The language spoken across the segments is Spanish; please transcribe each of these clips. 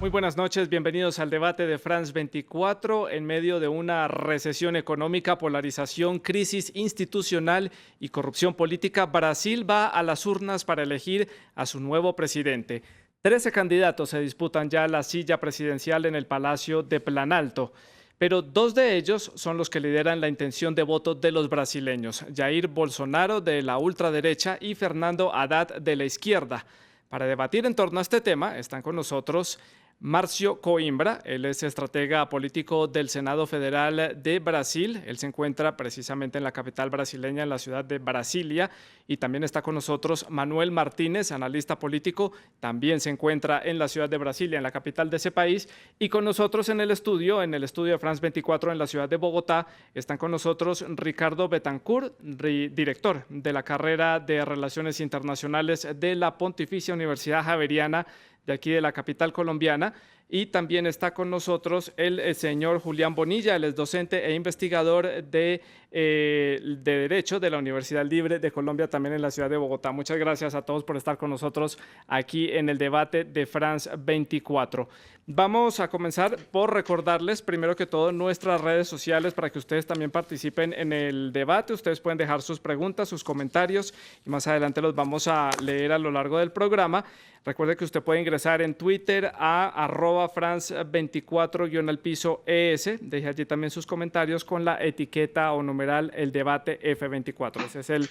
Muy buenas noches, bienvenidos al debate de France 24. En medio de una recesión económica, polarización, crisis institucional y corrupción política, Brasil va a las urnas para elegir a su nuevo presidente. 13 candidatos se disputan ya la silla presidencial en el Palacio de Planalto, pero dos de ellos son los que lideran la intención de voto de los brasileños: Jair Bolsonaro, de la ultraderecha, y Fernando Haddad, de la izquierda. Para debatir en torno a este tema están con nosotros Márcio Coimbra. Él es estratega político del Senado Federal de Brasil. Él se encuentra precisamente en la capital brasileña, en la ciudad de Brasilia. Y también está con nosotros Manuel Martínez, analista político. También se encuentra en la ciudad de Brasilia, en la capital de ese país. Y con nosotros en el estudio de France 24 en la ciudad de Bogotá, están con nosotros Ricardo Betancourt, director de la carrera de Relaciones Internacionales de la Pontificia Universidad Javeriana de aquí de la capital colombiana, y también está con nosotros el señor Julián Bonilla. Él es docente e investigador de Derecho de la Universidad Libre de Colombia, también en la ciudad de Bogotá. Muchas gracias a todos por estar con nosotros aquí en el debate de France 24. Vamos a comenzar por recordarles, primero que todo, nuestras redes sociales para que ustedes también participen en el debate. Ustedes pueden dejar sus preguntas, sus comentarios, y más adelante los vamos a leer a lo largo del programa. Recuerde que usted puede ingresar en Twitter a @France24_ES. Deje allí también sus comentarios con la etiqueta o numeral El Debate F24. Esa es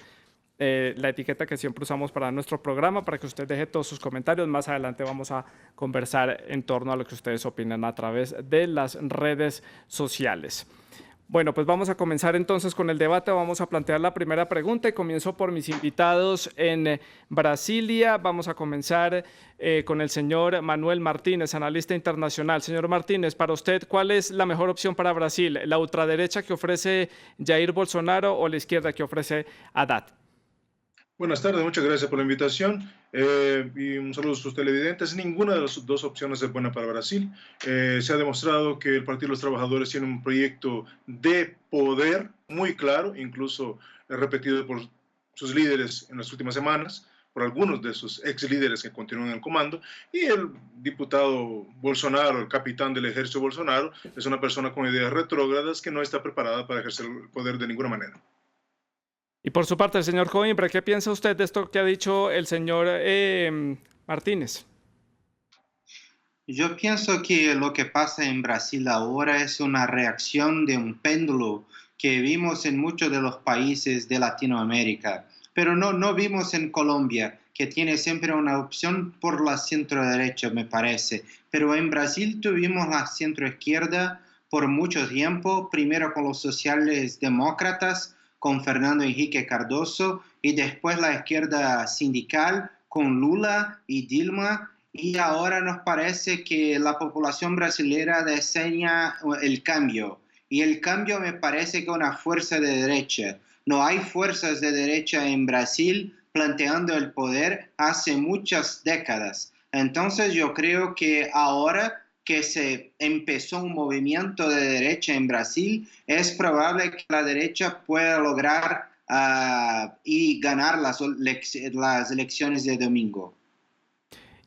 la etiqueta que siempre usamos para nuestro programa, para que usted deje todos sus comentarios. Más adelante vamos a conversar en torno a lo que ustedes opinan a través de las redes sociales. Bueno, pues vamos a comenzar entonces con el debate. Vamos a plantear la primera pregunta y comienzo por mis invitados en Brasilia. Vamos a comenzar con el señor Manuel Martínez, analista internacional. Señor Martínez, para usted, ¿cuál es la mejor opción para Brasil? ¿La ultraderecha que ofrece Jair Bolsonaro o la izquierda que ofrece Haddad? Buenas tardes, muchas gracias por la invitación y un saludo a sus televidentes. Ninguna de las dos opciones es buena para Brasil. Se ha demostrado que el Partido de los Trabajadores tiene un proyecto de poder muy claro, incluso repetido por sus líderes en las últimas semanas, por algunos de sus ex líderes que continúan en el comando, y el diputado Bolsonaro, el capitán del ejército Bolsonaro, es una persona con ideas retrógradas que no está preparada para ejercer el poder de ninguna manera. Y por su parte, el señor Coimbra, ¿qué piensa usted de esto que ha dicho el señor Martínez? Yo pienso que lo que pasa en Brasil ahora es una reacción de un péndulo que vimos en muchos de los países de Latinoamérica, pero no vimos en Colombia, que tiene siempre una opción por la centro-derecha, me parece. Pero en Brasil tuvimos la centro-izquierda por mucho tiempo, primero con los sociales demócratas, con Fernando Henrique Cardoso, y después la izquierda sindical con Lula y Dilma. Y ahora nos parece que la población brasileña desea el cambio. Y el cambio me parece que es una fuerza de derecha. No hay fuerzas de derecha en Brasil planteando el poder hace muchas décadas. Entonces yo creo que ahora que se empezó un movimiento de derecha en Brasil, es probable que la derecha pueda lograr y ganar las elecciones de domingo.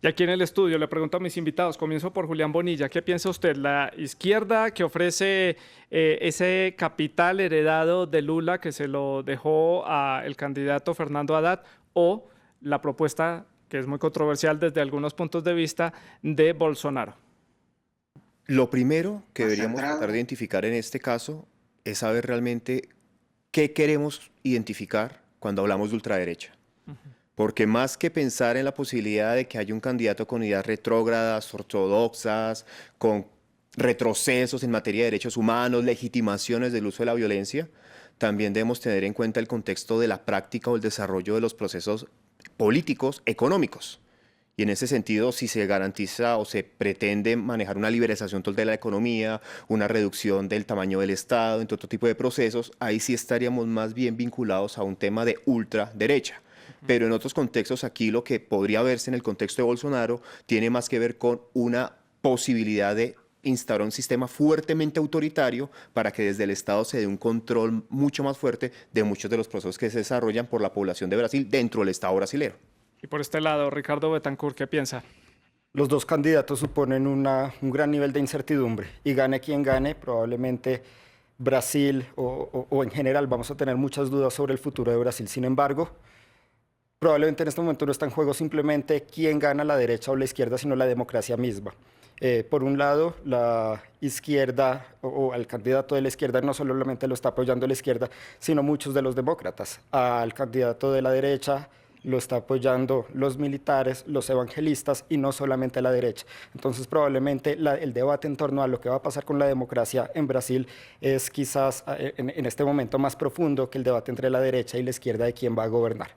Y aquí en el estudio le pregunto a mis invitados, comienzo por Julián Bonilla, ¿qué piensa usted? ¿La izquierda que ofrece ese capital heredado de Lula que se lo dejó al candidato Fernando Haddad, o la propuesta, que es muy controversial desde algunos puntos de vista, de Bolsonaro? Lo primero que deberíamos tratar de identificar en este caso es saber realmente qué queremos identificar cuando hablamos de ultraderecha. Porque más que pensar en la posibilidad de que haya un candidato con ideas retrógradas, ortodoxas, con retrocesos en materia de derechos humanos, legitimaciones del uso de la violencia, también debemos tener en cuenta el contexto de la práctica o el desarrollo de los procesos políticos económicos. Y en ese sentido, si se garantiza o se pretende manejar una liberalización total de la economía, una reducción del tamaño del Estado, entre otro tipo de procesos, ahí sí estaríamos más bien vinculados a un tema de ultraderecha. Pero en otros contextos, aquí lo que podría verse en el contexto de Bolsonaro tiene más que ver con una posibilidad de instaurar un sistema fuertemente autoritario para que desde el Estado se dé un control mucho más fuerte de muchos de los procesos que se desarrollan por la población de Brasil dentro del Estado brasilero. Y por este lado, Ricardo Betancourt, ¿qué piensa? Los dos candidatos suponen un gran nivel de incertidumbre y gane quien gane, probablemente Brasil o en general vamos a tener muchas dudas sobre el futuro de Brasil. Sin embargo, probablemente en este momento no está en juego simplemente quién gana, la derecha o la izquierda, sino la democracia misma. Por un lado, la izquierda o al candidato de la izquierda no solamente lo está apoyando la izquierda, sino muchos de los demócratas. Al candidato de la derecha lo está apoyando los militares, los evangelistas y no solamente la derecha. Entonces probablemente el debate en torno a lo que va a pasar con la democracia en Brasil es quizás en este momento más profundo que el debate entre la derecha y la izquierda de quién va a gobernar.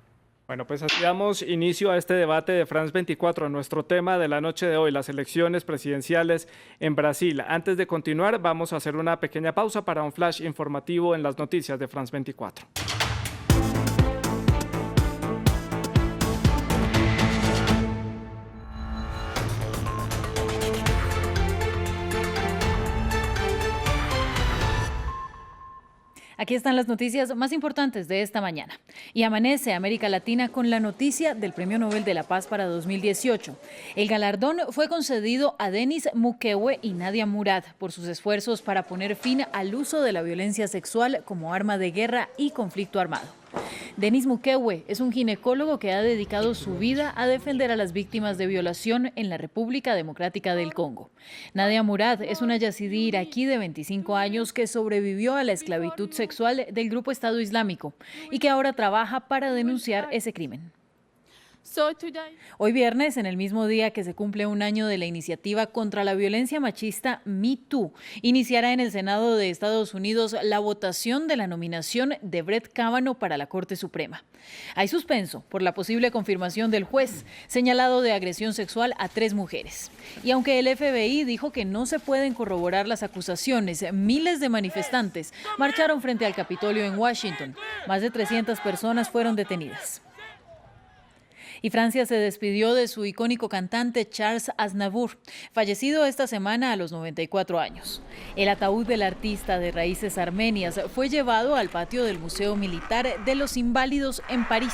Bueno, pues así damos inicio a este debate de France 24, nuestro tema de la noche de hoy, las elecciones presidenciales en Brasil. Antes de continuar, vamos a hacer una pequeña pausa para un flash informativo en las noticias de France 24. Aquí están las noticias más importantes de esta mañana. Y amanece América Latina con la noticia del Premio Nobel de la Paz para 2018. El galardón fue concedido a Denis Mukwege y Nadia Murad por sus esfuerzos para poner fin al uso de la violencia sexual como arma de guerra y conflicto armado. Denis Mukwege es un ginecólogo que ha dedicado su vida a defender a las víctimas de violación en la República Democrática del Congo. Nadia Murad es una yazidí iraquí de 25 años que sobrevivió a la esclavitud sexual del grupo Estado Islámico y que ahora trabaja para denunciar ese crimen. Hoy viernes, en el mismo día que se cumple un año de la iniciativa contra la violencia machista Me Too, iniciará en el Senado de Estados Unidos la votación de la nominación de Brett Kavanaugh para la Corte Suprema. Hay suspenso por la posible confirmación del juez, señalado de agresión sexual a 3 mujeres. Y aunque el FBI dijo que no se pueden corroborar las acusaciones, miles de manifestantes marcharon frente al Capitolio en Washington. Más de 300 personas fueron detenidas. Y Francia se despidió de su icónico cantante Charles Aznavour, fallecido esta semana a los 94 años. El ataúd del artista de raíces armenias fue llevado al patio del Museo Militar de los Inválidos en París.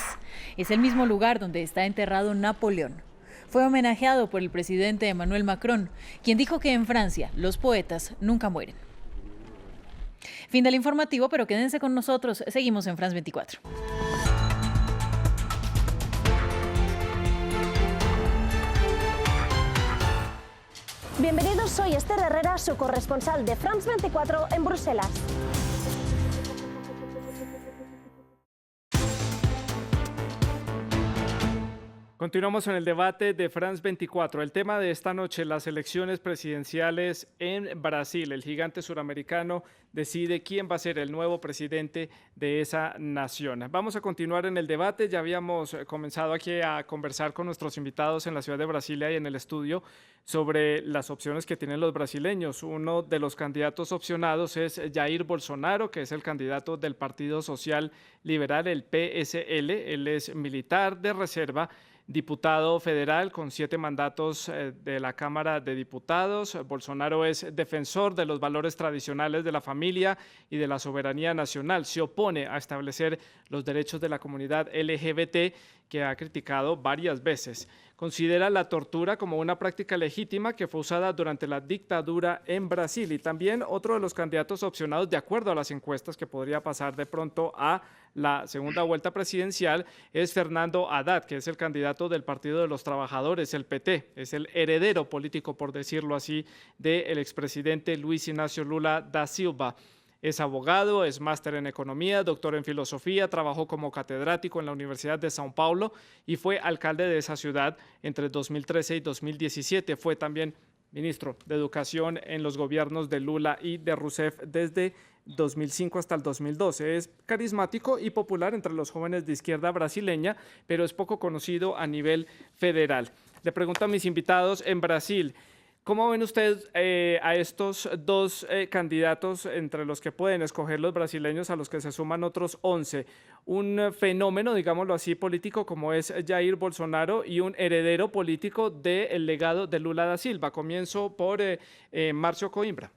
Es el mismo lugar donde está enterrado Napoleón. Fue homenajeado por el presidente Emmanuel Macron, quien dijo que en Francia los poetas nunca mueren. Fin del informativo, pero quédense con nosotros. Seguimos en France 24. Bienvenidos, soy Esther Herrera, su corresponsal de France 24 en Bruselas. Continuamos en el debate de France 24. El tema de esta noche, las elecciones presidenciales en Brasil. El gigante suramericano decide quién va a ser el nuevo presidente de esa nación. Vamos a continuar en el debate. Ya habíamos comenzado aquí a conversar con nuestros invitados en la ciudad de Brasilia y en el estudio sobre las opciones que tienen los brasileños. Uno de los candidatos opcionados es Jair Bolsonaro, que es el candidato del Partido Social Liberal, el PSL. Él es militar de reserva, diputado federal con 7 mandatos de la Cámara de Diputados. Bolsonaro es defensor de los valores tradicionales de la familia y de la soberanía nacional. Se opone a establecer los derechos de la comunidad LGBT, que ha criticado varias veces. Considera la tortura como una práctica legítima que fue usada durante la dictadura en Brasil. Y también otro de los candidatos opcionados, de acuerdo a las encuestas, que podría pasar de pronto a la segunda vuelta presidencial, es Fernando Haddad, que es el candidato del Partido de los Trabajadores, el PT. Es el heredero político, por decirlo así, del expresidente Luis Ignacio Lula da Silva. Es abogado, es máster en economía, doctor en filosofía, trabajó como catedrático en la Universidad de São Paulo y fue alcalde de esa ciudad entre 2013 y 2017. Fue también ministro de Educación en los gobiernos de Lula y de Rousseff desde 2005 hasta el 2012. Es carismático y popular entre los jóvenes de izquierda brasileña, pero es poco conocido a nivel federal. Le pregunto a mis invitados en Brasil, ¿cómo ven ustedes a estos dos candidatos entre los que pueden escoger los brasileños, a los que se suman otros 11? Un fenómeno, digámoslo así, político como es Jair Bolsonaro y un heredero político del legado de Lula da Silva. Comienzo por Márcio Coimbra.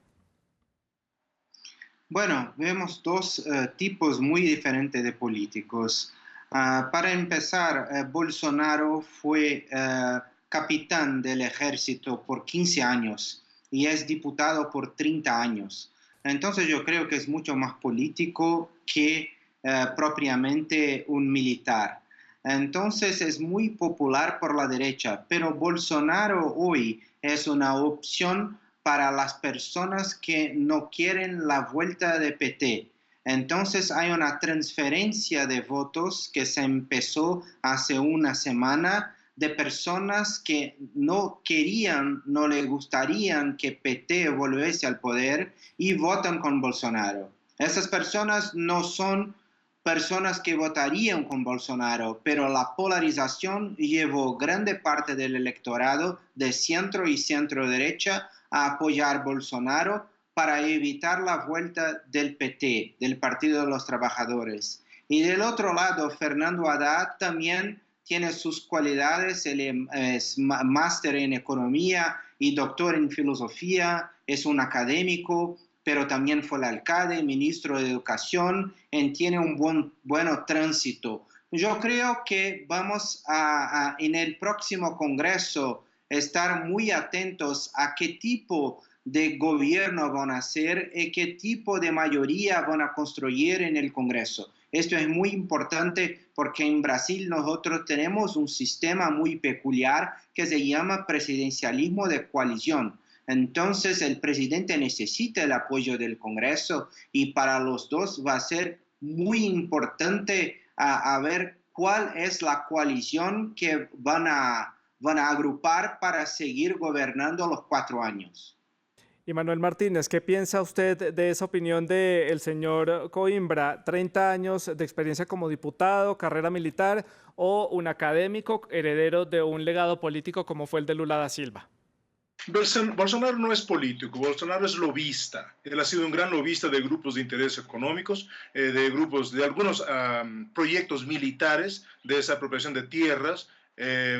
Bueno, vemos dos tipos muy diferentes de políticos. Para empezar, Bolsonaro fue capitán del ejército por 15 años y es diputado por 30 años. Entonces yo creo que es mucho más político que propiamente un militar. Entonces es muy popular por la derecha, pero Bolsonaro hoy es una opción para las personas que no quieren la vuelta de PT. Entonces hay una transferencia de votos que se empezó hace una semana de personas que no querían, no les gustarían que PT volviese al poder y votan con Bolsonaro. Esas personas no son personas que votarían con Bolsonaro, pero la polarización llevó grande parte del electorado de centro y centro derecha a apoyar Bolsonaro para evitar la vuelta del PT, del Partido de los Trabajadores. Y del otro lado, Fernando Haddad también tiene sus cualidades, él es máster en economía y doctor en filosofía, es un académico, pero también fue el alcalde, ministro de Educación, y tiene un buen tránsito. Yo creo que vamos en el próximo Congreso estar muy atentos a qué tipo de gobierno van a hacer y qué tipo de mayoría van a construir en el Congreso. Esto es muy importante porque en Brasil nosotros tenemos un sistema muy peculiar que se llama presidencialismo de coalición. Entonces el presidente necesita el apoyo del Congreso y para los dos va a ser muy importante a ver cuál es la coalición que van a agrupar para seguir gobernando los 4 años. Y Manuel Martínez, ¿qué piensa usted de esa opinión del señor Coimbra? 30 años de experiencia como diputado, carrera militar o un académico heredero de un legado político como fue el de Lula da Silva. Bolsonaro no es político, Bolsonaro es lobista. Él ha sido un gran lobista de grupos de interés económicos, de algunos proyectos militares, de esa apropiación de tierras,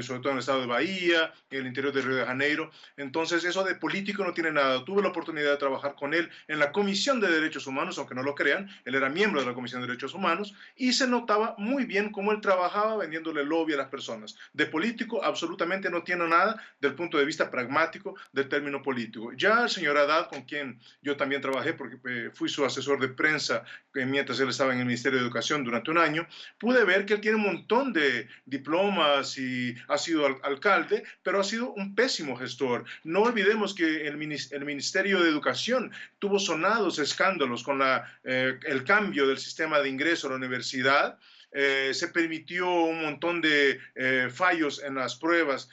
sobre todo en el estado de Bahía, en el interior de Río de Janeiro. Entonces, eso de político no tiene nada. Tuve la oportunidad de trabajar con él en la Comisión de Derechos Humanos, aunque no lo crean, él era miembro de la Comisión de Derechos Humanos, y se notaba muy bien cómo él trabajaba vendiéndole lobby a las personas. De político absolutamente no tiene nada del punto de vista pragmático del término político. Ya el señor Haddad, con quien yo también trabajé, porque fui su asesor de prensa mientras él estaba en el Ministerio de Educación durante un año, pude ver que él tiene un montón de diplomas y ha sido alcalde, pero ha sido un pésimo gestor. No olvidemos que el Ministerio de Educación tuvo sonados escándalos con el cambio del sistema de ingreso a la universidad. Se permitió un montón de fallas en las pruebas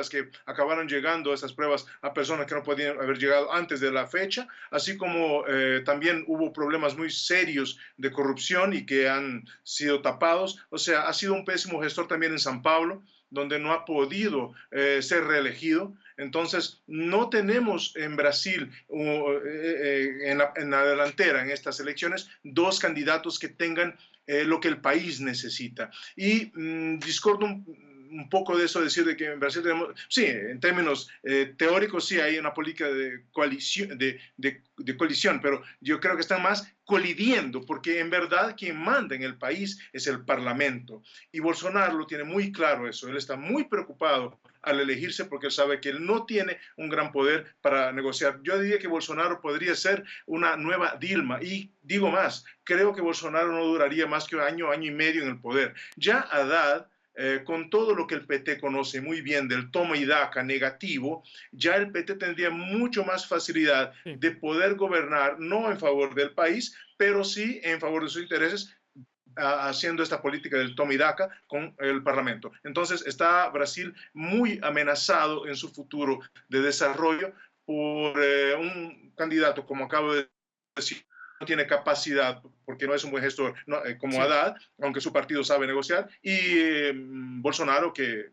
que acabaron llegando a esas pruebas a personas que no podían haber llegado antes de la fecha, así como también hubo problemas muy serios de corrupción y que han sido tapados. O sea, ha sido un pésimo gestor también en San Pablo, donde no ha podido ser reelegido. Entonces, no tenemos en Brasil, en la delantera en estas elecciones, dos candidatos que tengan lo que el país necesita. Y discordo un poco de eso, decir de que en Brasil tenemos, sí, en términos teóricos sí hay una política de coalición, de colisión, pero yo creo que están más colidiendo, porque en verdad quien manda en el país es el Parlamento. Y Bolsonaro lo tiene muy claro eso, él está muy preocupado al elegirse porque él sabe que él no tiene un gran poder para negociar. Yo diría que Bolsonaro podría ser una nueva Dilma, y digo más, creo que Bolsonaro no duraría más que un año, año y medio en el poder. Ya Haddad, con todo lo que el PT conoce muy bien del toma y daca negativo, ya el PT tendría mucho más facilidad de poder gobernar, no en favor del país, pero sí en favor de sus intereses, haciendo esta política del toma y daca con el Parlamento. Entonces está Brasil muy amenazado en su futuro de desarrollo por un candidato, como acabo de decir, no tiene capacidad, porque no es un buen gestor, no, como sí. Haddad, aunque su partido sabe negociar, y Bolsonaro, que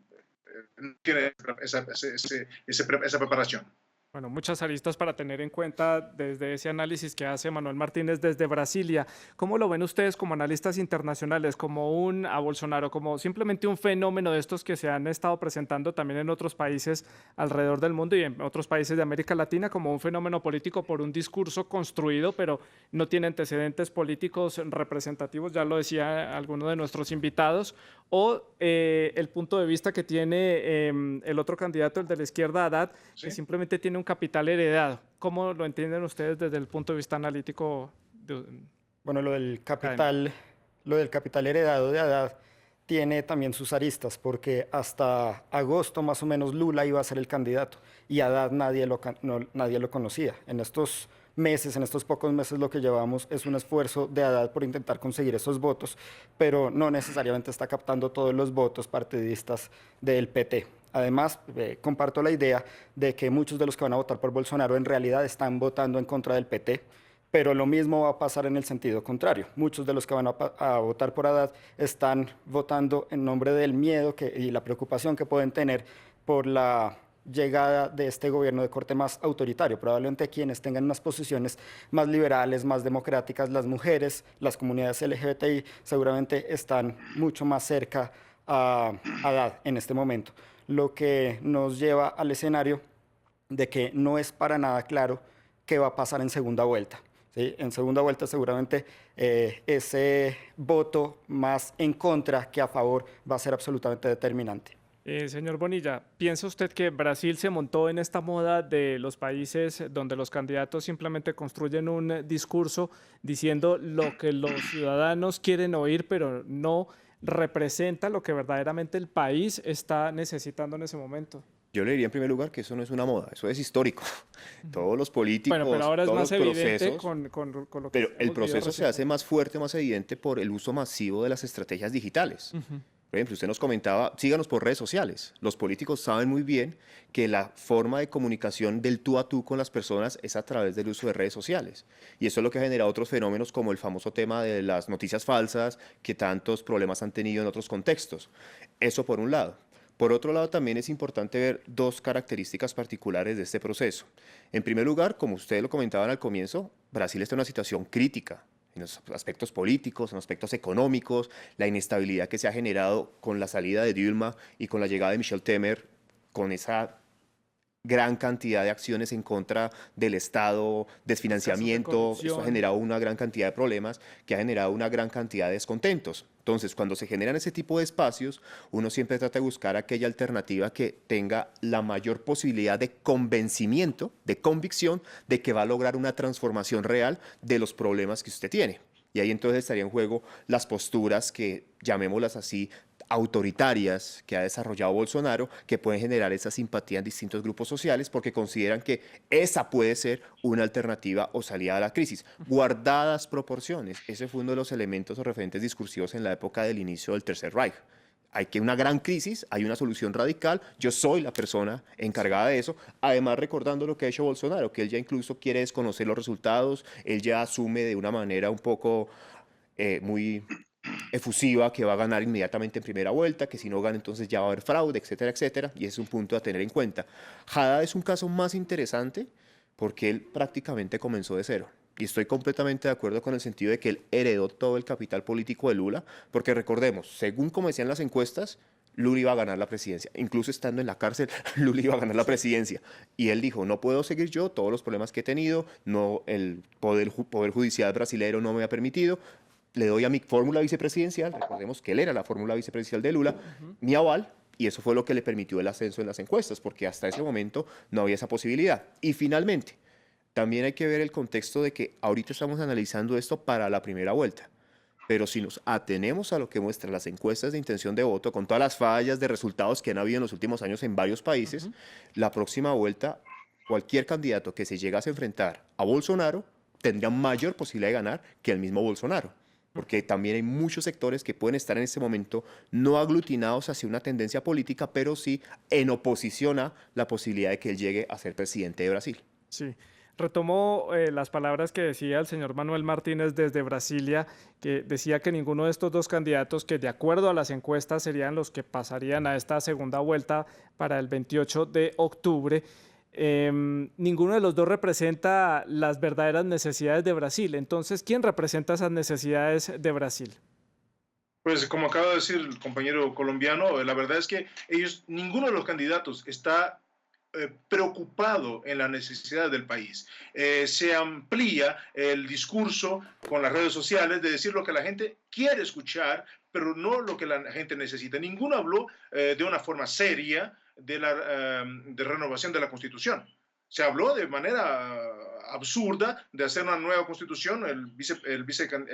tiene esa preparación. Bueno, muchas aristas para tener en cuenta desde ese análisis que hace Manuel Martínez desde Brasilia. ¿Cómo lo ven ustedes como analistas internacionales, como a Bolsonaro, como simplemente un fenómeno de estos que se han estado presentando también en otros países alrededor del mundo y en otros países de América Latina, como un fenómeno político por un discurso construido, pero no tiene antecedentes políticos representativos, ya lo decía alguno de nuestros invitados, o el punto de vista que tiene el otro candidato, el de la izquierda, Haddad, Sí. que simplemente tiene un capital heredado? ¿Cómo lo entienden ustedes desde el punto de vista analítico? Bueno, lo del capital heredado de Haddad tiene también sus aristas, porque hasta agosto más o menos Lula iba a ser el candidato y Haddad nadie lo conocía. En estos meses, en estos pocos meses, lo que llevamos es un esfuerzo de Haddad por intentar conseguir esos votos, pero no necesariamente está captando todos los votos partidistas del PT. Además, comparto la idea de que muchos de los que van a votar por Bolsonaro en realidad están votando en contra del PT, pero lo mismo va a pasar en el sentido contrario. Muchos de los que van a votar por Haddad están votando en nombre del miedo y la preocupación que pueden tener por la llegada de este gobierno de corte más autoritario. Probablemente quienes tengan unas posiciones más liberales, más democráticas, las mujeres, las comunidades LGBTI, seguramente están mucho más cerca a Haddad en este momento, lo que nos lleva al escenario de que no es para nada claro qué va a pasar en segunda vuelta. ¿Sí? En segunda vuelta seguramente ese voto más en contra que a favor va a ser absolutamente determinante. Señor Bonilla, ¿piensa usted que Brasil se montó en esta moda de los países donde los candidatos simplemente construyen un discurso diciendo lo que los ciudadanos quieren oír, pero no representa lo que verdaderamente el país está necesitando en ese momento? Yo le diría en primer lugar que eso no es una moda, eso es histórico. Todos los políticos, Bueno, pero ahora es todos más los evidente procesos, con lo que pero el hemos vivido proceso se hace más fuerte, más evidente por el uso masivo de las estrategias digitales. Por ejemplo, usted nos comentaba, síganos por redes sociales. Los políticos saben muy bien que la forma de comunicación del tú a tú con las personas es a través del uso de redes sociales. Y eso es lo que ha generado otros fenómenos como el famoso tema de las noticias falsas, que tantos problemas han tenido en otros contextos. Eso por un lado. Por otro lado, también es importante ver dos características particulares de este proceso. En primer lugar, como ustedes lo comentaban al comienzo, Brasil está en una situación crítica en los aspectos políticos, en los aspectos económicos, la inestabilidad que se ha generado con la salida de Dilma y con la llegada de Michel Temer, con esa gran cantidad de acciones en contra del Estado, desfinanciamiento, eso ha generado una gran cantidad de problemas, que ha generado una gran cantidad de descontentos. Entonces, cuando se generan ese tipo de espacios, uno siempre trata de buscar aquella alternativa que tenga la mayor posibilidad de convencimiento, de convicción, de que va a lograr una transformación real de los problemas que usted tiene. Y ahí entonces estaría en juego las posturas que, llamémoslas así, autoritarias que ha desarrollado Bolsonaro, que pueden generar esa simpatía en distintos grupos sociales porque consideran que esa puede ser una alternativa o salida a la crisis. Guardadas proporciones, ese fue uno de los elementos o referentes discursivos en la época del inicio del Tercer Reich. Hay que una gran crisis, hay una solución radical, yo soy la persona encargada de eso, además recordando lo que ha hecho Bolsonaro, que él ya incluso quiere desconocer los resultados, él ya asume de una manera un poco muy efusiva que va a ganar inmediatamente en primera vuelta, que si no gana entonces ya va a haber fraude, etcétera, etcétera, y ese es un punto a tener en cuenta. Haddad es un caso más interesante porque él prácticamente comenzó de cero. Y estoy completamente de acuerdo con el sentido de que él heredó todo el capital político de Lula, porque recordemos, según como decían las encuestas, Lula iba a ganar la presidencia. Incluso estando en la cárcel, Lula iba a ganar la presidencia. Y él dijo, no puedo seguir yo, todos los problemas que he tenido, no, el poder judicial brasileño no me ha permitido, le doy a mi fórmula vicepresidencial, recordemos que él era la fórmula vicepresidencial de Lula, mi aval, y eso fue lo que le permitió el ascenso en las encuestas, porque hasta ese momento no había esa posibilidad. Y finalmente, también hay que ver el contexto de que ahorita estamos analizando esto para la primera vuelta, pero si nos atenemos a lo que muestran las encuestas de intención de voto, con todas las fallas de resultados que han habido en los últimos años en varios países, la próxima vuelta, cualquier candidato que se llegase a enfrentar a Bolsonaro tendría mayor posibilidad de ganar que el mismo Bolsonaro, porque también hay muchos sectores que pueden estar en este momento no aglutinados hacia una tendencia política, pero sí en oposición a la posibilidad de que él llegue a ser presidente de Brasil. Sí. Retomo las palabras que decía el señor Manuel Martínez desde Brasilia, que decía que ninguno de estos dos candidatos, que de acuerdo a las encuestas serían los que pasarían a esta segunda vuelta para el 28 de octubre, ninguno de los dos representa las verdaderas necesidades de Brasil. Entonces, ¿quién representa esas necesidades de Brasil? Pues como acaba de decir el compañero colombiano, la verdad es que ninguno de los candidatos está preocupado en la necesidad del país. Se amplía el discurso con las redes sociales de decir lo que la gente quiere escuchar, pero no lo que la gente necesita. Ninguno habló de una forma seria de renovación de la Constitución. Se habló de manera absurda de hacer una nueva constitución, el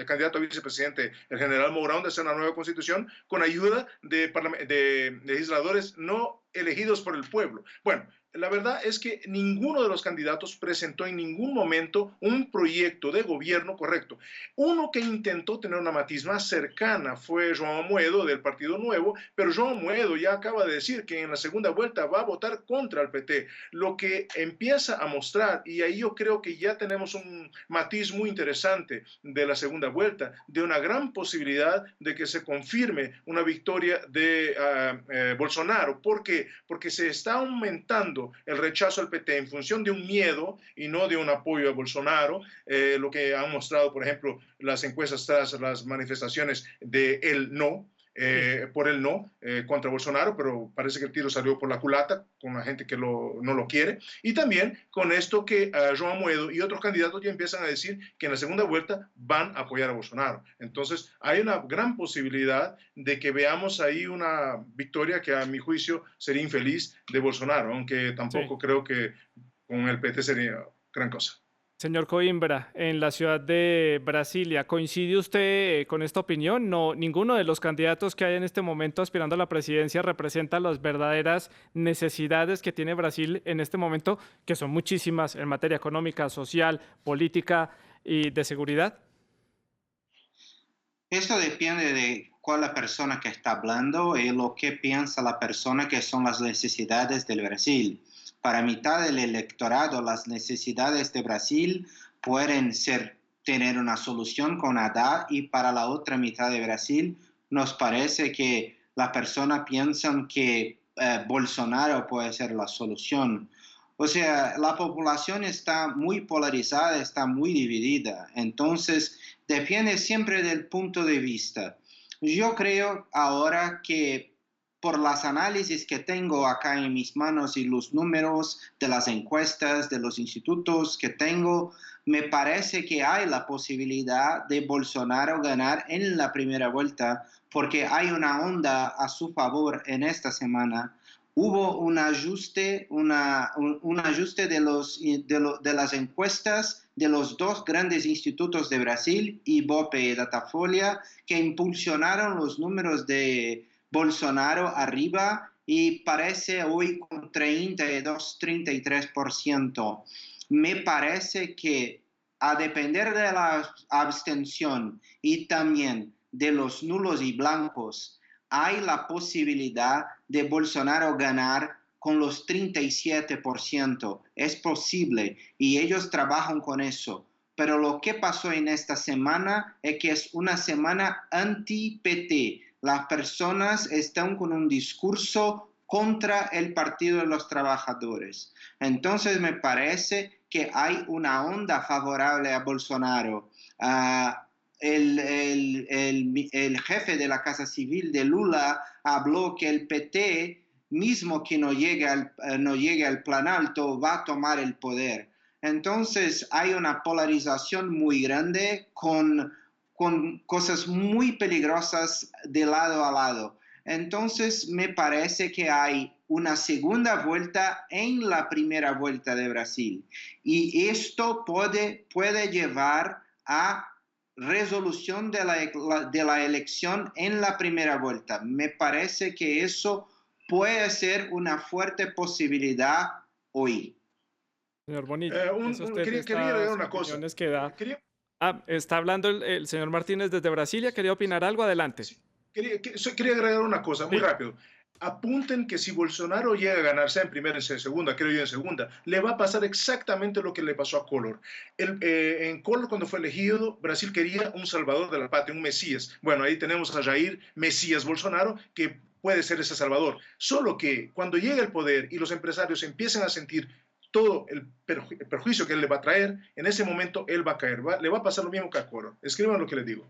candidato a vicepresidente, el general Mourão, de hacer una nueva constitución con ayuda de legisladores no elegidos por el pueblo. Bueno, la verdad es que ninguno de los candidatos presentó en ningún momento un proyecto de gobierno correcto. Uno que intentó tener una matiz más cercana fue João Amoedo del Partido Nuevo, pero João Amoedo ya acaba de decir que en la segunda vuelta va a votar contra el PT, lo que empieza a mostrar, y ahí yo creo que ya tenemos un matiz muy interesante de la segunda vuelta, de una gran posibilidad de que se confirme una victoria de Bolsonaro. ¿Por qué? Porque se está aumentando el rechazo al PT en función de un miedo y no de un apoyo a Bolsonaro, lo que han mostrado, por ejemplo, las encuestas tras las manifestaciones de el no, por el no contra Bolsonaro, pero parece que el tiro salió por la culata con la gente que no lo quiere. Y también con esto que João Amoedo y otros candidatos ya empiezan a decir que en la segunda vuelta van a apoyar a Bolsonaro. Entonces hay una gran posibilidad de que veamos ahí una victoria que a mi juicio sería infeliz de Bolsonaro, aunque tampoco creo que con el PT sería gran cosa. Señor Coimbra, en la ciudad de Brasilia, ¿coincide usted con esta opinión? No, ninguno de los candidatos que hay en este momento aspirando a la presidencia representa las verdaderas necesidades que tiene Brasil en este momento, que son muchísimas en materia económica, social, política y de seguridad. Esto depende de cuál la persona que está hablando y lo que piensa la persona que son las necesidades del Brasil. Para mitad del electorado, las necesidades de Brasil pueden tener una solución con Haddad, y para la otra mitad de Brasil nos parece que las personas piensan que Bolsonaro puede ser la solución. O sea, la población está muy polarizada, está muy dividida. Entonces, depende siempre del punto de vista. Yo creo ahora que por los análisis que tengo acá en mis manos y los números de las encuestas, de los institutos que tengo, me parece que hay la posibilidad de Bolsonaro ganar en la primera vuelta, porque hay una onda a su favor en esta semana. Hubo un ajuste de las encuestas de los dos grandes institutos de Brasil, Ibope y Datafolha, que impulsionaron los números de Bolsonaro arriba y parece hoy con 32-33%. Me parece que a depender de la abstención y también de los nulos y blancos, hay la posibilidad de Bolsonaro ganar con los 37%. Es posible y ellos trabajan con eso. Pero lo que pasó en esta semana es que es una semana anti-PT. Las personas están con un discurso contra el Partido de los Trabajadores. Entonces me parece que hay una onda favorable a Bolsonaro. El jefe de la Casa Civil de Lula habló que el PT, mismo que no llegue al Planalto, va a tomar el poder. Entonces hay una polarización muy grande con cosas muy peligrosas de lado a lado. Entonces me parece que hay una segunda vuelta en la primera vuelta de Brasil. Y esto puede llevar a resolución de la elección en la primera vuelta. Me parece que eso puede ser una fuerte posibilidad hoy. Señor Bonilla, quería agregar una cosa. Está hablando el señor Martínez desde Brasilia. ¿Quería opinar algo? Adelante. Sí. Quería agregar una cosa muy rápido. Apunten que si Bolsonaro llega a ganar, sea en primera, en segunda, creo yo en segunda, le va a pasar exactamente lo que le pasó a Collor. En Collor, cuando fue elegido, Brasil quería un salvador de la patria, un Mesías. Bueno, ahí tenemos a Jair Mesías Bolsonaro, que puede ser ese salvador. Solo que cuando llega el poder y los empresarios empiezan a sentir todo el perjuicio que él le va a traer, en ese momento él va a caer. Le va a pasar lo mismo que a Coro. Escriban lo que les digo.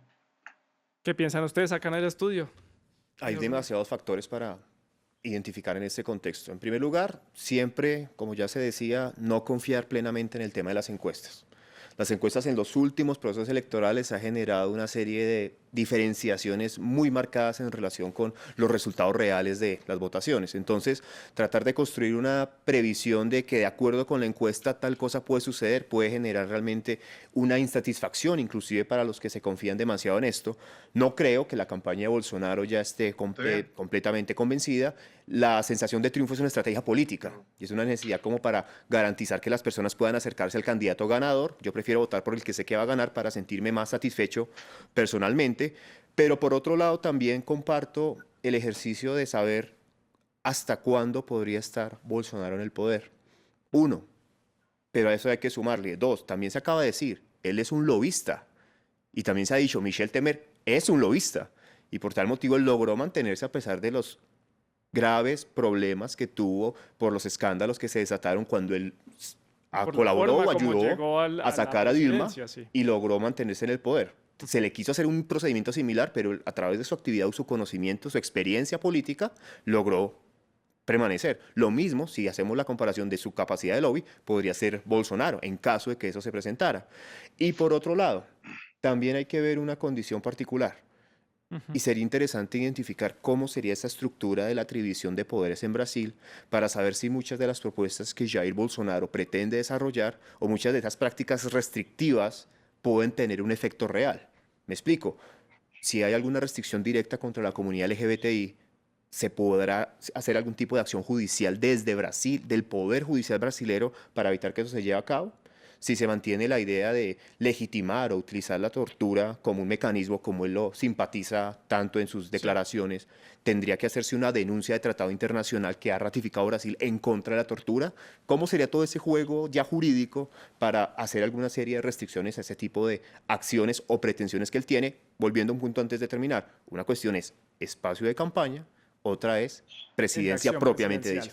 ¿Qué piensan ustedes acá en el estudio? Hay demasiados factores para identificar en este contexto. En primer lugar, siempre, como ya se decía, no confiar plenamente en el tema de las encuestas. Las encuestas en los últimos procesos electorales han generado una serie de diferenciaciones muy marcadas en relación con los resultados reales de las votaciones. Entonces, tratar de construir una previsión de que de acuerdo con la encuesta tal cosa puede suceder puede generar realmente una insatisfacción, inclusive para los que se confían demasiado en esto. No creo que la campaña de Bolsonaro ya esté completamente convencida. La sensación de triunfo es una estrategia política y es una necesidad como para garantizar que las personas puedan acercarse al candidato ganador. Yo prefiero votar por el que sé que va a ganar para sentirme más satisfecho personalmente. Pero por otro lado también comparto el ejercicio de saber hasta cuándo podría estar Bolsonaro en el poder. Uno, pero a eso hay que sumarle. Dos, también se acaba de decir, él es un lobista. Y también se ha dicho, Michel Temer es un lobista. Y por tal motivo él logró mantenerse a pesar de los graves problemas que tuvo por los escándalos que se desataron cuando él colaboró o ayudó a sacar a Dilma y logró mantenerse en el poder. Se le quiso hacer un procedimiento similar, pero a través de su actividad, su conocimiento, su experiencia política, logró permanecer. Lo mismo, si hacemos la comparación de su capacidad de lobby, podría ser Bolsonaro, en caso de que eso se presentara. Y por otro lado, también hay que ver una condición particular. Y sería interesante identificar cómo sería esa estructura de la atribución de poderes en Brasil para saber si muchas de las propuestas que Jair Bolsonaro pretende desarrollar o muchas de esas prácticas restrictivas pueden tener un efecto real. Me explico. Si hay alguna restricción directa contra la comunidad LGBTI, ¿se podrá hacer algún tipo de acción judicial desde Brasil, del Poder Judicial brasilero, para evitar que eso se lleve a cabo? Si se mantiene la idea de legitimar o utilizar la tortura como un mecanismo, como él lo simpatiza tanto en sus declaraciones, ¿tendría que hacerse una denuncia de tratado internacional que ha ratificado Brasil en contra de la tortura? ¿Cómo sería todo ese juego ya jurídico para hacer alguna serie de restricciones a ese tipo de acciones o pretensiones que él tiene? Volviendo a un punto antes de terminar, una cuestión es espacio de campaña, otra es presidencia propiamente dicha.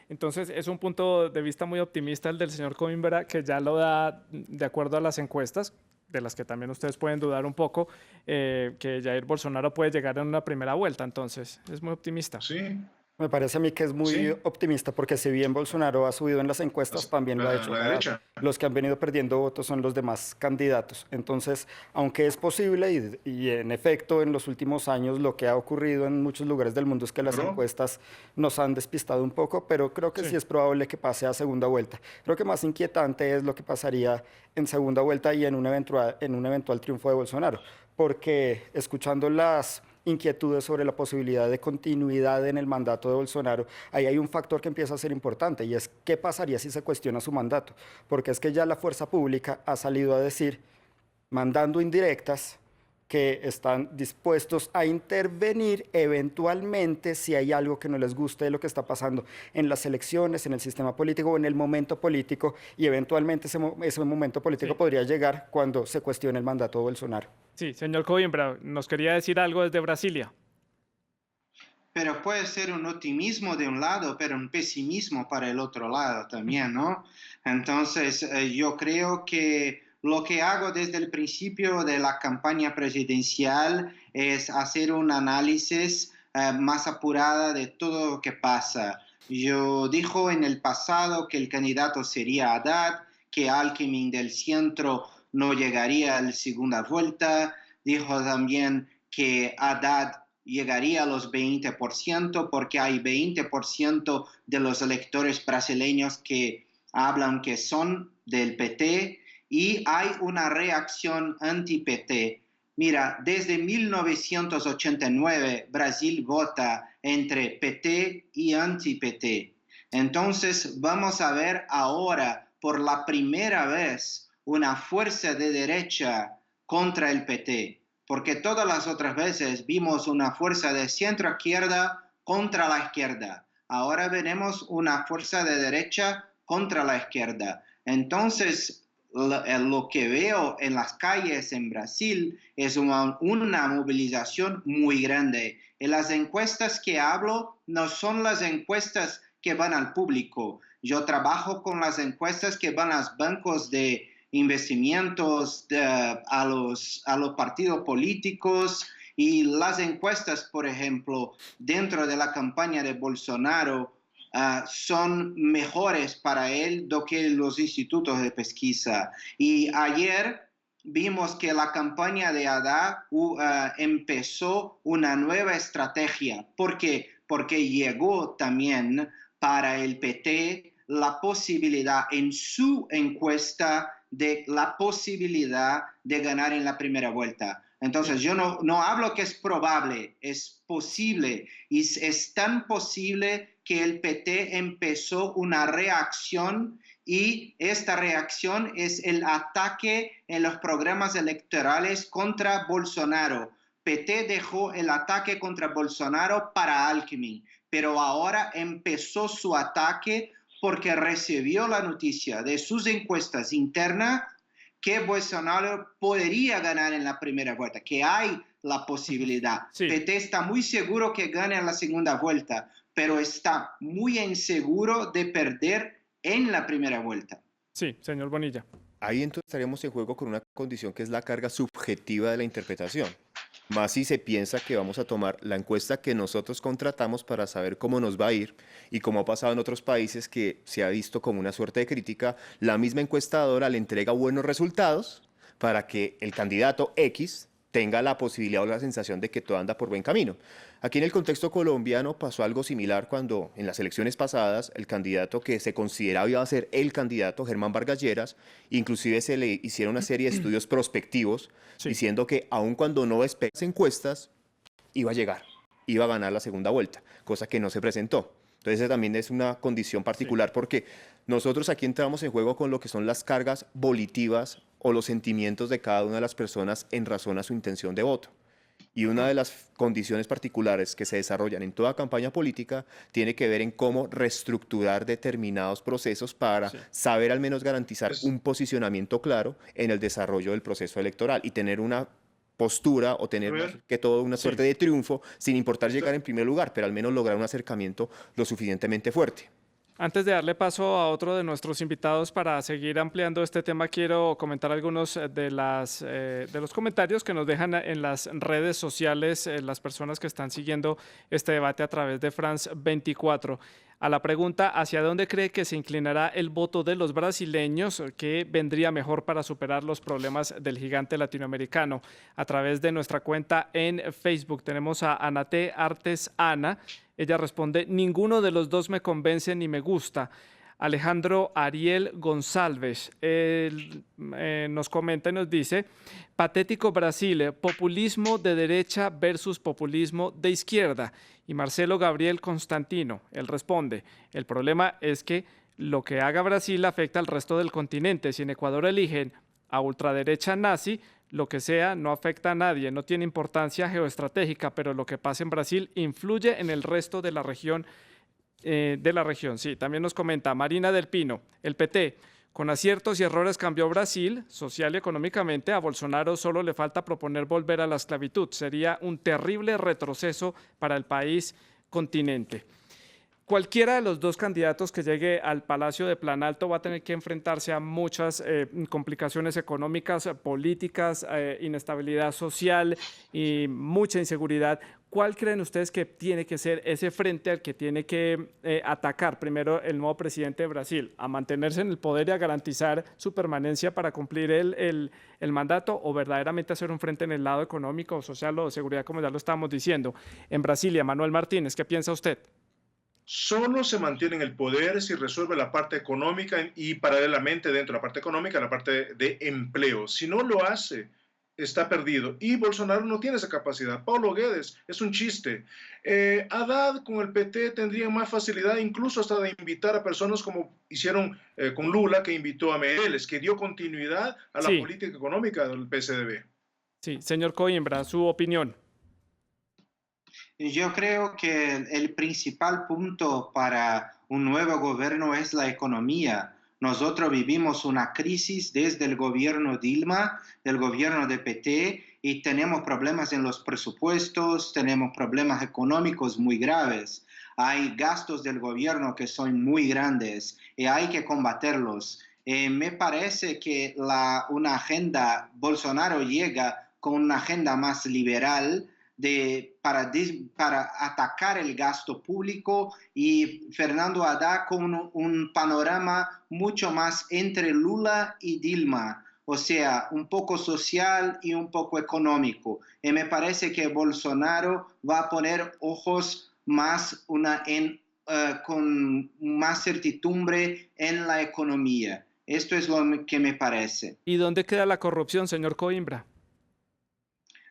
Entonces, es un punto de vista muy optimista el del señor Coimbra, que ya lo da de acuerdo a las encuestas, de las que también ustedes pueden dudar un poco, que Jair Bolsonaro puede llegar en una primera vuelta. Entonces, es muy optimista. Sí. Me parece a mí que es muy optimista, porque si bien Bolsonaro ha subido en las encuestas, también lo ha hecho. Los que han venido perdiendo votos son los demás candidatos. Entonces, aunque es posible, y en efecto en los últimos años lo que ha ocurrido en muchos lugares del mundo es que las encuestas nos han despistado un poco, pero creo que sí es probable que pase a segunda vuelta. Creo que más inquietante es lo que pasaría en segunda vuelta y en un eventual triunfo de Bolsonaro, porque escuchando las inquietudes sobre la posibilidad de continuidad en el mandato de Bolsonaro, ahí hay un factor que empieza a ser importante, y es qué pasaría si se cuestiona su mandato, porque es que ya la fuerza pública ha salido a decir, mandando indirectas, que están dispuestos a intervenir eventualmente si hay algo que no les guste de lo que está pasando en las elecciones, en el sistema político o en el momento político, y eventualmente ese momento político podría llegar cuando se cuestione el mandato de Bolsonaro. Sí, señor Coimbra, nos quería decir algo desde Brasilia. Pero puede ser un optimismo de un lado, pero un pesimismo para el otro lado también, ¿no? Entonces, yo creo que lo que hago desde el principio de la campaña presidencial es hacer un análisis más apurada de todo lo que pasa. Yo dijo en el pasado que el candidato sería Haddad, que Alckmin del centro no llegaría a la segunda vuelta. Dijo también que Haddad llegaría a los 20% porque hay 20% de los electores brasileños que hablan que son del PT, y hay una reacción anti-PT. Mira, desde 1989 Brasil vota entre PT y anti-PT. Entonces vamos a ver ahora por la primera vez una fuerza de derecha contra el PT, porque todas las otras veces vimos una fuerza de centro-izquierda contra la izquierda. Ahora veremos una fuerza de derecha contra la izquierda. Entonces, lo que veo en las calles en Brasil es una movilización muy grande. Y las encuestas que hablo no son las encuestas que van al público. Yo trabajo con las encuestas que van a los bancos de investimientos, a los partidos políticos, y las encuestas, por ejemplo, dentro de la campaña de Bolsonaro son mejores para él do que los institutos de pesquisa. Y ayer vimos que la campaña de Haddad empezó una nueva estrategia. ¿Por qué? Porque llegó también para el PT la posibilidad en su encuesta de la posibilidad de ganar en la primera vuelta. Entonces, yo no hablo que es probable, es posible. Y es tan posible que el PT empezó una reacción, y esta reacción es el ataque en los programas electorales contra Bolsonaro. PT dejó el ataque contra Bolsonaro para Alckmin, pero ahora empezó su ataque porque recibió la noticia de sus encuestas internas que Bolsonaro podría ganar en la primera vuelta, que hay la posibilidad. Sí. PT está muy seguro que gane en la segunda vuelta, pero está muy inseguro de perder en la primera vuelta. Sí, señor Bonilla. Ahí entonces estaríamos en juego con una condición que es la carga subjetiva de la interpretación. Más si se piensa que vamos a tomar la encuesta que nosotros contratamos para saber cómo nos va a ir, y como ha pasado en otros países que se ha visto como una suerte de crítica, la misma encuestadora le entrega buenos resultados para que el candidato X tenga la posibilidad o la sensación de que todo anda por buen camino. Aquí en el contexto colombiano pasó algo similar cuando en las elecciones pasadas el candidato que se consideraba iba a ser el candidato, Germán Vargas Lleras, inclusive se le hicieron una serie de estudios prospectivos diciendo que aun cuando no despegase las encuestas, iba a llegar, iba a ganar la segunda vuelta, cosa que no se presentó. Entonces esa también es una condición particular porque nosotros aquí entramos en juego con lo que son las cargas volitivas o los sentimientos de cada una de las personas en razón a su intención de voto. Y una de las condiciones particulares que se desarrollan en toda campaña política tiene que ver en cómo reestructurar determinados procesos para saber al menos garantizar un posicionamiento claro en el desarrollo del proceso electoral y tener una postura o tener que todo una suerte de triunfo sin importar llegar en primer lugar, pero al menos lograr un acercamiento lo suficientemente fuerte. Antes de darle paso a otro de nuestros invitados para seguir ampliando este tema, quiero comentar algunos de los comentarios que nos dejan en las redes sociales las personas que están siguiendo este debate a través de France 24. A la pregunta ¿hacia dónde cree que se inclinará el voto de los brasileños? ¿Qué vendría mejor para superar los problemas del gigante latinoamericano? A través de nuestra cuenta en Facebook tenemos a Anate Artes Ana. Ella responde: ninguno de los dos me convence ni me gusta. Alejandro Ariel González nos comenta y nos dice: patético Brasil, populismo de derecha versus populismo de izquierda. Y Marcelo Gabriel Constantino, él responde: el problema es que lo que haga Brasil afecta al resto del continente. Si en Ecuador eligen a ultraderecha nazi, lo que sea no afecta a nadie, no tiene importancia geoestratégica, pero lo que pasa en Brasil influye en el resto de la región. Sí, también nos comenta Marina del Pino: el PT, con aciertos y errores cambió Brasil social y económicamente. A Bolsonaro solo le falta proponer volver a la esclavitud. Sería un terrible retroceso para el país continente. Cualquiera de los dos candidatos que llegue al Palacio de Planalto va a tener que enfrentarse a muchas complicaciones económicas, políticas, inestabilidad social y mucha inseguridad. ¿Cuál creen ustedes que tiene que ser ese frente al que tiene que atacar primero el nuevo presidente de Brasil? ¿A mantenerse en el poder y a garantizar su permanencia para cumplir el mandato, o verdaderamente hacer un frente en el lado económico, social o de seguridad, como ya lo estábamos diciendo? En Brasilia, Manuel Martínez, ¿qué piensa usted? Solo se mantiene en el poder si resuelve la parte económica y paralelamente dentro de la parte económica la parte de empleo. Si no lo hace, está perdido. Y Bolsonaro no tiene esa capacidad. Paulo Guedes es un chiste. Haddad con el PT tendría más facilidad incluso hasta de invitar a personas como hicieron con Lula, que invitó a Meirelles, que dio continuidad a la política económica del PSDB. Sí, señor Coimbra, su opinión. Yo creo que el principal punto para un nuevo gobierno es la economía. Nosotros vivimos una crisis desde el gobierno Dilma, del gobierno de PT, y tenemos problemas en los presupuestos, tenemos problemas económicos muy graves. hay gastos del gobierno que son muy grandes y hay que combatirlos. Me parece que una agenda, Bolsonaro llega con una agenda más liberal para atacar el gasto público, y Fernando Haddad con un panorama mucho más entre Lula y Dilma, o sea, un poco social y un poco económico. Y me parece que Bolsonaro va a poner ojos más con más certidumbre en la economía. Esto es lo que me parece. ¿Y dónde queda la corrupción, señor Coimbra?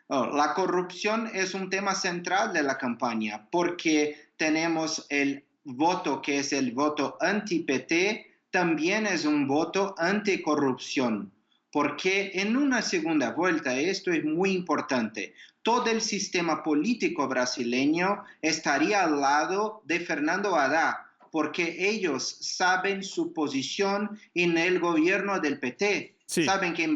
La corrupción es un tema central de la campaña, porque tenemos el voto que es el voto anti-PT, también es un voto anticorrupción, porque en una segunda vuelta, esto es muy importante, todo el sistema político brasileño estaría al lado de Fernando Haddad, porque ellos saben su posición en el gobierno del PT. Sí. Saben que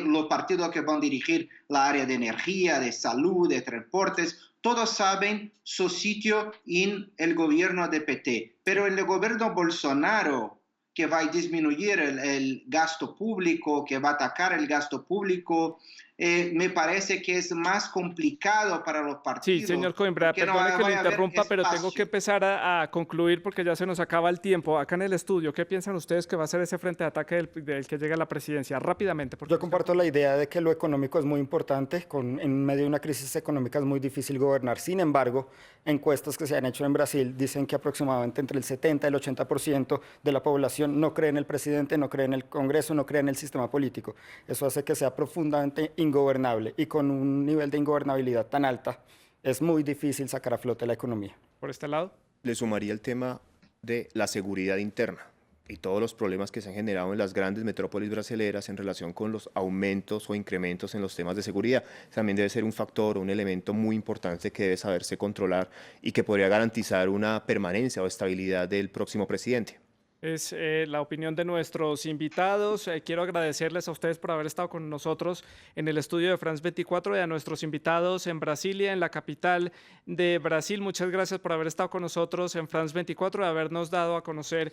los partidos que van a dirigir la área de energía, de salud, de transportes, todos saben su sitio en el gobierno de PT. Pero en el gobierno Bolsonaro, que va a disminuir el gasto público, que va a atacar el gasto público, me parece que es más complicado para los partidos. Sí, señor Coimbra, perdone que lo interrumpa, pero tengo que empezar a concluir porque ya se nos acaba el tiempo. Acá en el estudio, ¿qué piensan ustedes que va a ser ese frente de ataque del que llega a la presidencia? Rápidamente. Yo comparto la idea de que lo económico es muy importante. En medio de una crisis económica es muy difícil gobernar. Sin embargo, encuestas que se han hecho en Brasil dicen que aproximadamente entre el 70 y el 80% de la población no cree en el presidente, no cree en el Congreso, no cree en el sistema político. Eso hace que sea profundamente ingobernable, y con un nivel de ingobernabilidad tan alta es muy difícil sacar a flote la economía. ¿Por este lado? Le sumaría el tema de la seguridad interna y todos los problemas que se han generado en las grandes metrópolis brasileras en relación con los aumentos o incrementos en los temas de seguridad. También debe ser un factor, un elemento muy importante que debe saberse controlar y que podría garantizar una permanencia o estabilidad del próximo presidente. Es la opinión de nuestros invitados. Quiero agradecerles a ustedes por haber estado con nosotros en el estudio de France 24 y a nuestros invitados en Brasilia, en la capital de Brasil. Muchas gracias por haber estado con nosotros en France 24 y habernos dado a conocer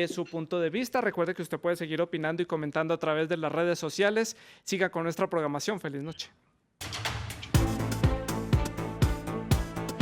su punto de vista. Recuerde que usted puede seguir opinando y comentando a través de las redes sociales. Siga con nuestra programación. Feliz noche.